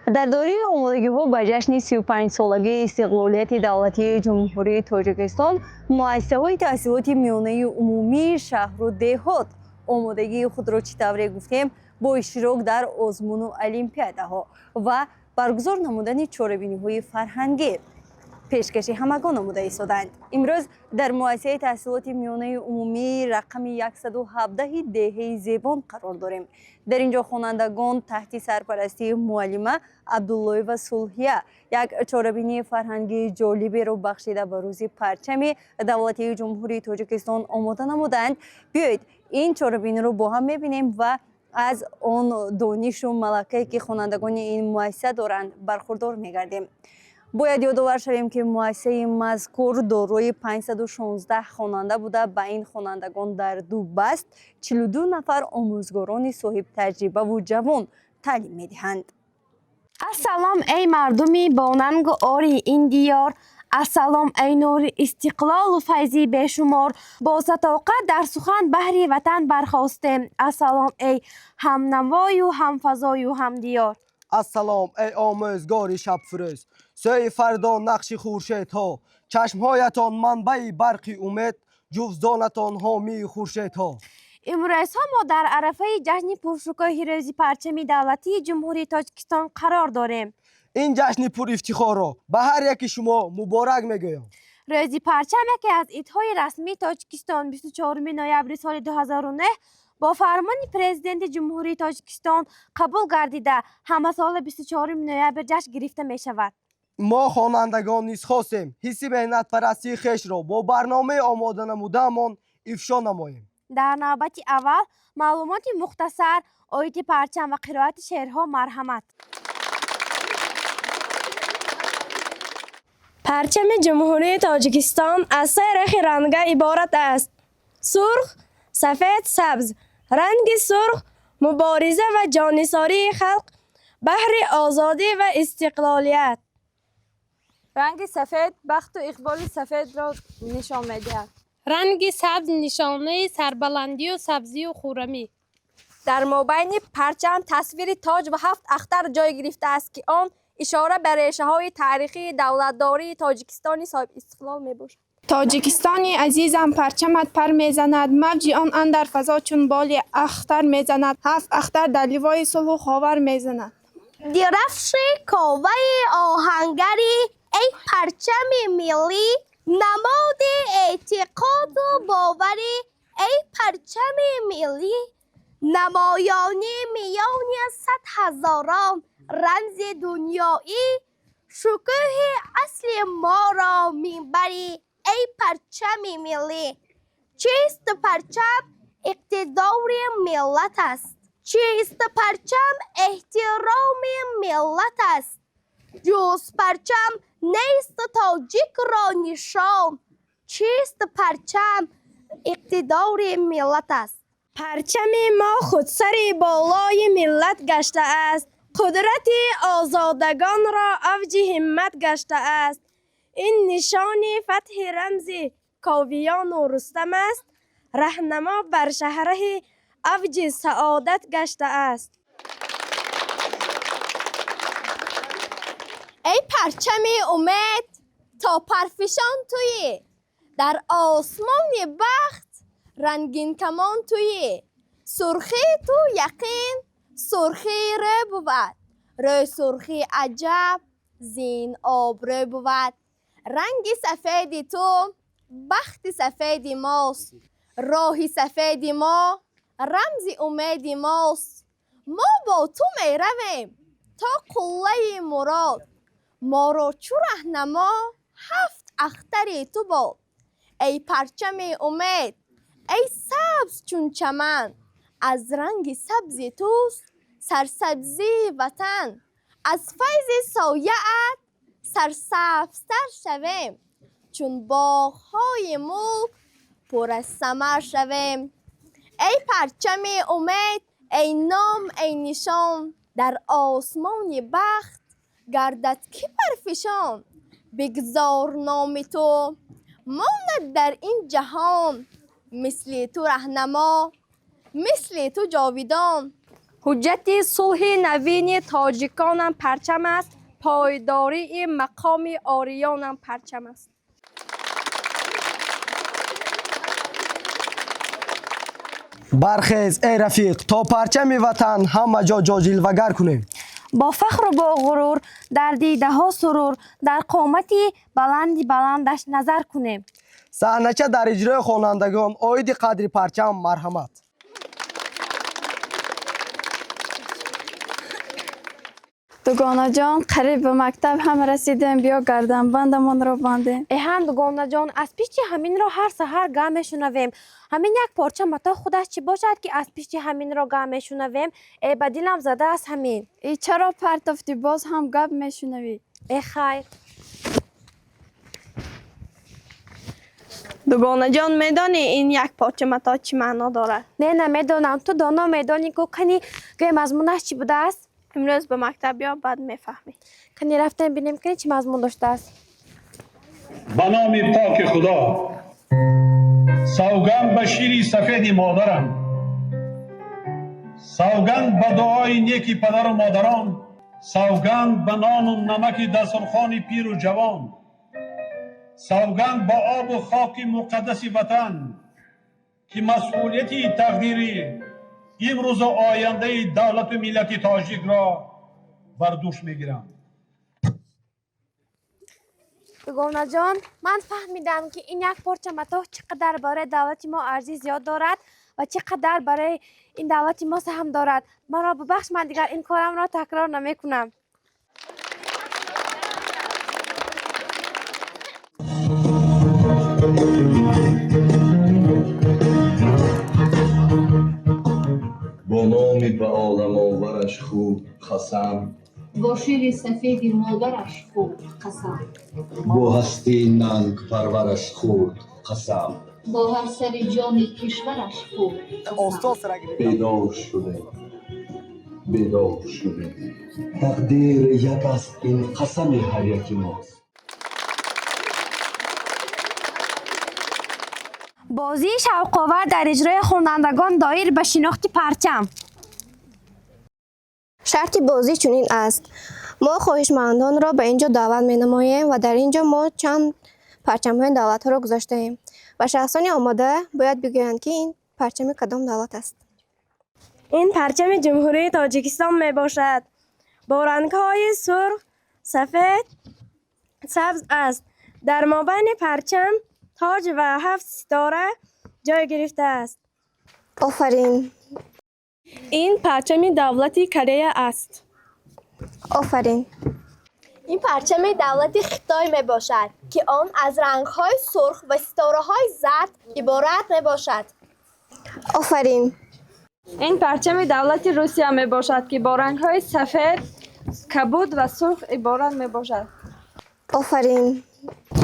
در دوره آمادگی‌ها به جشن 35 سالگی استقلالیت دولتی جمهوری تاجیکستان، مؤسسه‌های تحصیلات میانه عمومی شهر و دهات آمادگی خود را چطوری گفتیم با اشتراک در آزمون و المپیادها و برگزار نمودن چاره‌بینی‌های فرهنگی پیشکش همگان نموده ایستادند. امروز در مؤسسه تحصیلات میانه عمومی رقم 117 دهه زبان قرار داریم. در اینجا خوانندگان تحت سرپرستی معلمه عبدالله و صلحیه یک چاره‌بینی فرهنگی جالبی را بخشیده به روز پرچم دولتی جمهوری تاجیکستان آماده نمودند. بیایید این چاره‌بینی رو با هم ببینیم و از آن دانش و ملکه‌ای که خوانندگان این مؤسسه دارند برخوردار می‌گردیم. باید یادآور شویم که مؤسسه مذکور دارای 516 خواننده بوده. به این خوانندگان در دو بست 42 نفر آموزگاران صاحب تجربه و جوان تعلیم می‌دهند. السلام ای مردمی باننگ و آری این دیار، السلام ای نور استقلال و فیضی بشمار، با صداقت در سخن بهر وطن برخاستیم. السلام ای همنوای و همفضای و همدیار. السلام ای آموزگار شب فروز، سوی فردا نقش خورشید ها، چشمهایتان منبع برق امید، جوزدانتان حامی خورشید ها. امروز ما در عرفه جشن پرشکوه روز پرچم دولتی جمهوری تاجیکستان قرار داریم. این جشن پر افتخار را به هر یک شما مبارک میگویم. روز پرچم که از ایدهای رسمی تاجیکستان 24 نوامبر سال 2009 با فرمان پرزیدنت جمهوری تاجیکستان قبول گردیده همه سال 24 نوامبر جشن گرفته می شود. ما خوانندگان نیز خواستیم حس مهنت پرستی خویش را با برنامه آماده نموده‌مان افشا نماییم. در نوبت اول معلومات مختصر، آیت پرچم و قرائت شعرها مرحمت. پرچم جمهوری تاجیکستان از سه رخ رنگ عبارت است: سرخ، سفید، سبز. رنگ سرخ مبارزه و جانثاری خلق بهر آزادی و استقلالیت. رنگ سفید بخت و اقبال سفید را نشان می‌دهد. رنگ سبز نشانه سربلندی و سبزی و خرمی. در مابین پرچم تصویر تاج و 7 اختر جای گرفته است که آن اشاره به ریشه‌های تاریخی دولتداری تاجیکستان صاحب استقلال می‌باشد. تاجیکستانی عزیزم پرچمت پر میزند، موج آن اندر فضا چون بال اختر میزند. 7 اختر در لوای صلح و خاور میزند. درفش کاوه آهنگری ای پرچم ملی، نماد اعتقاد و باوری ای پرچم ملی، نمایانی میان 100,000 رمز دنیایی، شکوه اصل ما را میبری ای پرچم ملی. چیست پرچم؟ اقتدار ملت است. چیست پرچم؟ احترام ملت است. جز پرچم نیست تاجیک را نشان. چیست پرچم؟ اقتدار ملت است. پرچم ما خودسری بالای ملت گشته است، قدرت آزادگان را اوج همت گشته است. این نشان فتح رمز کاویان و رستم است، رهنما بر شهره اوج سعادت گشته است. ای پرچم امید تا پرفشان تویی، در آسمان بخت رنگین کمان تویی. سرخی تو یقین سرخی رو بود، روی سرخی عجب زین آبرو بود. رنگ سفید تو بخت سفید ماست، راه سفید ما رمز امید ماست. ما با تو می رویم تا قله مراد، ما را چو رهنما 7 اختر تو باد. ای پرچم امید ای سبز چون چمن، از رنگ سبز توست سرسبزی وطن. از فیض سایه‌ات سرسبزتر شویم، چون باغ‌های ملک پر از ثمر شویم. ای پرچم امید ای نام ای نشان، در آسمان بخت گردد که برفشان. بگذار نام تو ماند در این جهان، مثل تو رهنما مثل تو جاویدان. حجت صلح نوین تاجیکانم پرچم است، پایداری مقام آریانم پرچم است. برخیز ای رفیق تا پرچم وطن همه جا جلوگر کنیم. با فخر و با غرور در دیده ها سرور، در قامتی بلندش نظر کنیم. صحنه‌چه در اجرای خوانندگان عاید قدر پرچم مرحمت. دوگانه جان قریب به مکتب هم رسیدیم، بیا گردن بندمان را بندیم. ای هم دوگانه جان از پیش همین را هر سحر گه میشنویم. همین یک پارچه متا خودش چی باشد که از پیش همین را گه میشنویم. ای به دلم زده است همین. ای چرا پرتافتی باز هم گپ میشنوی؟ ای خیر. دوگانه جان میدانی این یک پارچه متا چی معنا دارد؟ نه میدانم. تو دانا میدانی که کنی که مضمونش چی بوده است؟ امروز به مکتب بیا بعد میفهمی. کنی رفتیم ببینیم که چی مضمون داشته است. به نام پاک خدا، سوگند به شیر سفید مادرم، سوگند به دعای نیکی پدر و مادران، سوگند به نان و نمک دسترخوان پیر و جوان، سوگند به آب و خاک مقدس وطن که مسئولیتی تقدیری امروز و آینده دولت و ملت تاجیک را بر دوش میگیرم. دوگانه جان من فهمیدم که این یک پارچه متا چقدر برای دولت ما ارزش زیاد دارد و چقدر برای این دولت ما سهم دارد. مرا ببخش، من دیگر این کارم را تکرار نمی کنم. با نام به عالم آورش خوب قسم، با شیر سفید مادرش خورد قسم، با هستی ننگ پرورش خورد قسم، با هر سر جان کشورش خورد قسم. بیدار شده بیدار شده، تقدیر یک است این قسم هر یکی ماست. بازی شوق‌آور در اجرای خوانندگان دایر به شناخت پرچم. شرط بازی چنین است: ما خواهشمندان را به اینجا دعوت می نماییم و در اینجا ما چند پرچم های دولت ها را گذاشته ایم و شخصان آماده باید بگویند که این پرچم کدام دولت است. این پرچم جمهوری تاجیکستان می باشد. با رنگ های سرخ، سفید، سبز است. در مابین پرچم تاج و 7 ستاره جای گرفته است. آفرین. این پرچم دولتی کره است. آفرین. این پرچم دولتی خیتای می باشد که آن از رنگ های سرخ و ستاره های زرد عبارت می باشد. آفرین. این پرچم دولتی روسیه می باشد که با رنگ های سفید، کبود و سرخ عبارت می باشد. آفرین.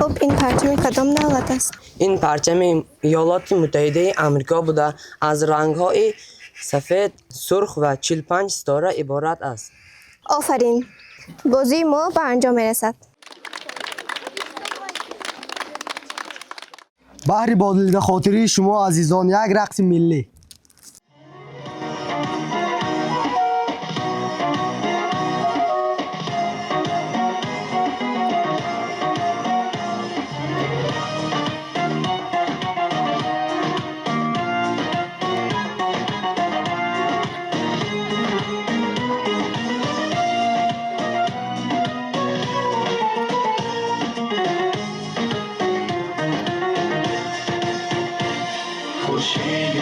خب این پرچم کدام دولت است؟ این پرچم ایالات متحده آمریکا بوده، از رنگ‌های سفید، سرخ و 45 ستاره عبارت است. آفرین. بازی ما به انجام میرسد. بهر بازدید خاطری شما عزیزان یک رقص ملی. خورشید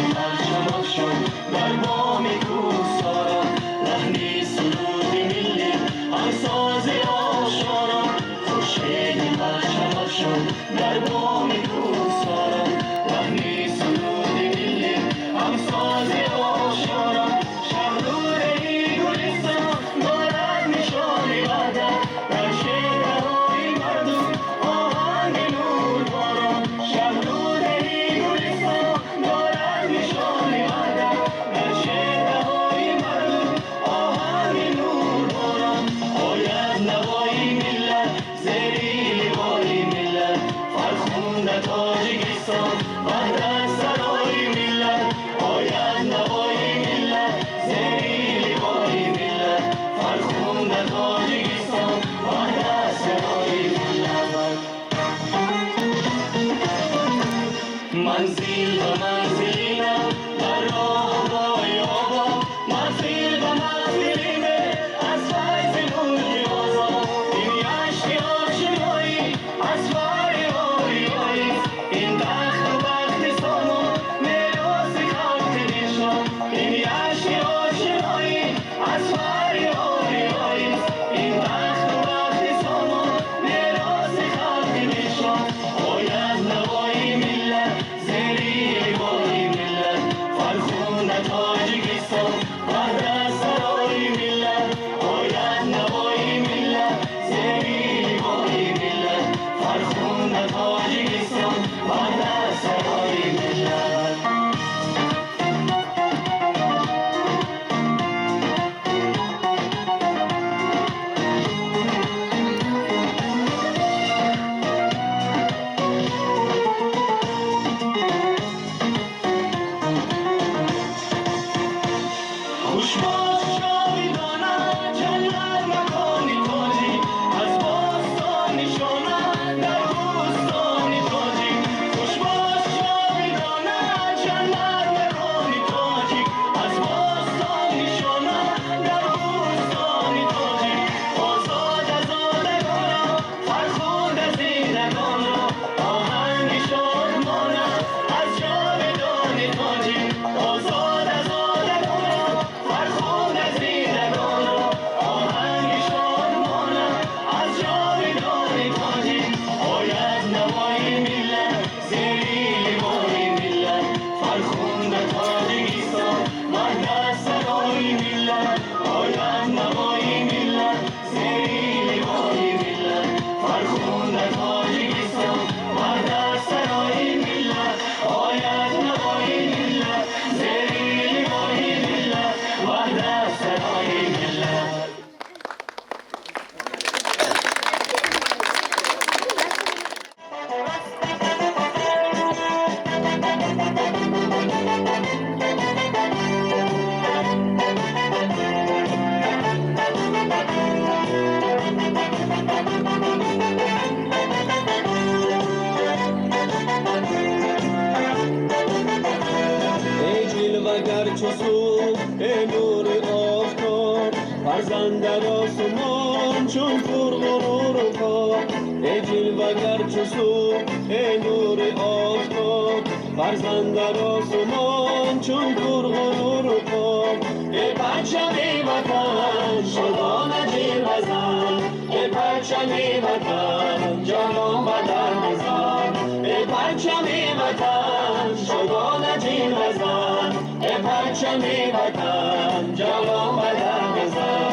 فرزند در آسمان چون پرغرور و خواب ای جلوه‌گر چو صبح ای نور آفتاب فرزند در آسمان چون پرغرور و خواب ای پرچم وطن شادانه جلوه زن ای پرچم وطن جانم بدن بزن ای پرچم وطن شادانه جلوه زن ای پرچم وطن جانم بدن بزن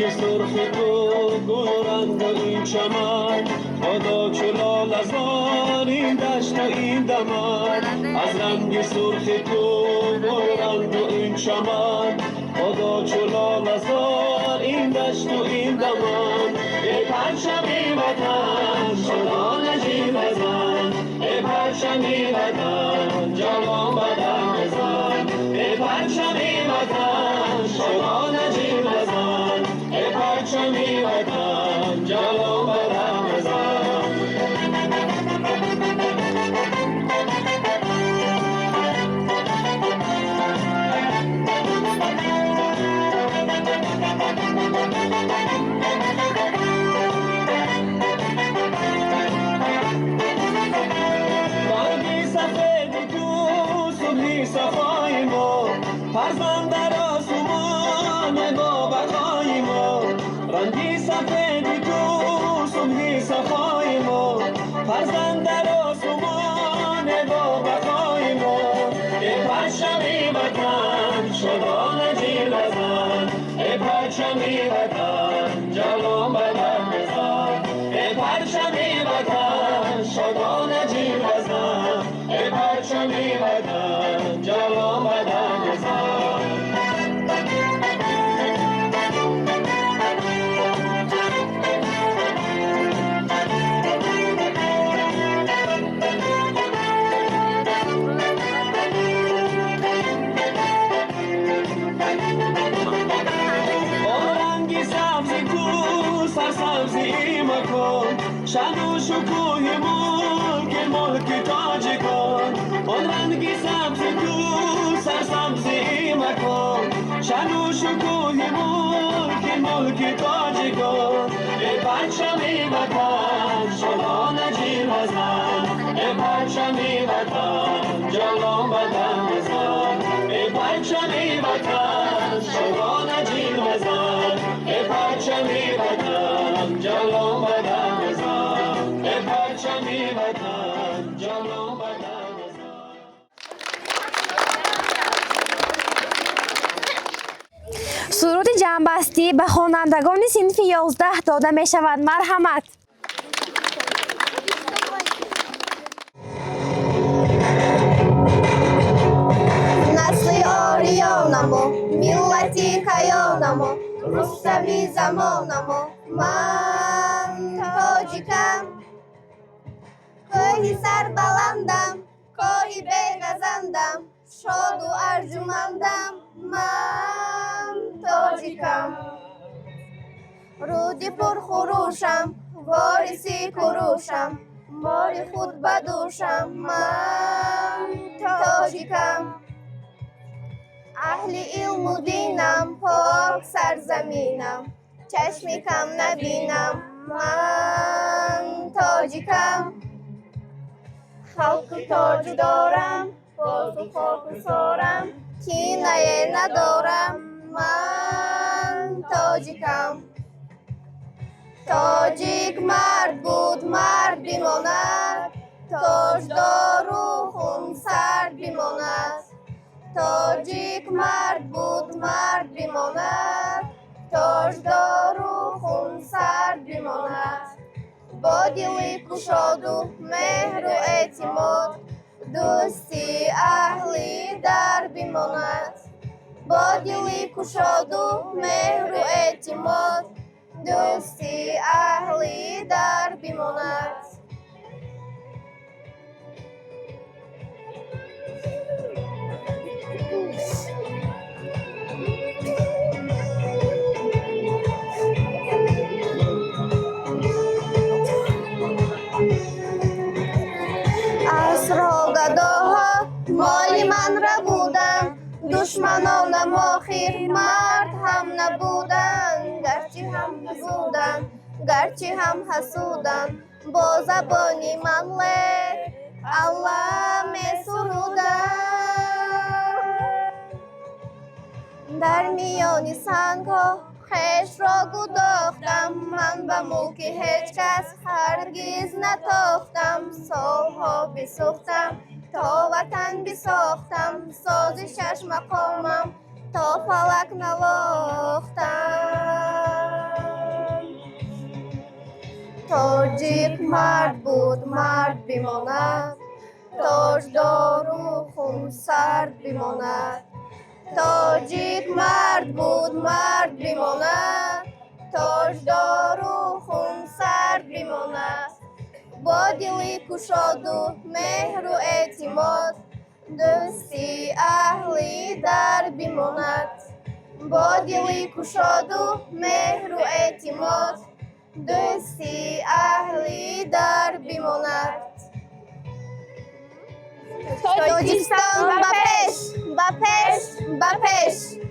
سرخ تو گلرنگ این چمن خدا چو لاله زار این دشت و این دمن از رنگ سرخ تو گلرنگ این چمن خدا چو لاله زار این دشت و این دمن ای پرچم وطن شادانه جلوه زن ای پرچم وطن جوان بدن بزن ای پرچم وطن شادانه جلوه زن ای پرچم وطن جوان بدن بزن برگی سفید تو صبحی صفای ما فرزند در آسمان با بقای ما رنگی سفید تو صبحی صفای ما فرزند در آسمان با بقای ما ای پرچم وطن شادانه جلوه زن ای پرچم وطن جوان بدن بزن ای پرچم وطن شادانه جلوه زن ای پرچم وطن جوان بدن بزن سبزی مکن شن و شکوه ملک تاج کن آن رنگی سبزی تو سرسبزی مکن شن و شکوه ملک تاج کن ای پرچم وطن شادانه جلوه زن ای پرچم وطن جوان بدن بزن ای پرچم وطن شادانه جلوه زن ای پرچم وطن جوان بدن بزن ای پرچم وطن جوان بدن بزن سرود جنبستی به خوانندگان صنف 11 داده می شود. مرحمت. نسل آریانمو ملتی کیانمو رستمی زمانمو من تاجیکم گاهی سربلندم گاهی بگزندم شاد و ارجمندم من تاجیکم رودی پرخروشم وارسی کروشم باری خود بدوشم من تاجیکم اهل علم و دینم پاک سرزمینم چشمی کم نبینم من تاجیکم خلق تاج دارم باز و خاک سارم کینه ندارم من تاجیکم تاجیک مرد بود مرد بماند تاجدار و خون سرد بماند تاجیک مرد بود مرد بماند تاجدار و خون سرد بماند با دلی گشاد و مهر و اعتماد دوستی اهلی در بماند با دلی گشاد و مهر و اعتماد دوستی اهلی در بماند دشمنانم آخر مرد هم نبودند، گرچه هم حسودند. با زبانی مملک الله می سرودند. در میان سنگها خیش را گداختم، من به ملک هیچ کس هرگز نتاختم. سالها بسوختم تا وطن بساختم، ساز شش مقامم تا فلک نواختم. تاجیک مرد بود مرد بماند، تاجدار و خونسرد بماند. تاجیک مرد بود مرد بماند، تاجدار و خونسرد بماند. با دلی گشاد و مهر و اعتماد، دوستی اهلی در بماند. با دلی گشاد و مهر و اعتماد، دوستی اهلی در بماند. تاجیکستان به پیش، به پیش، به پیش.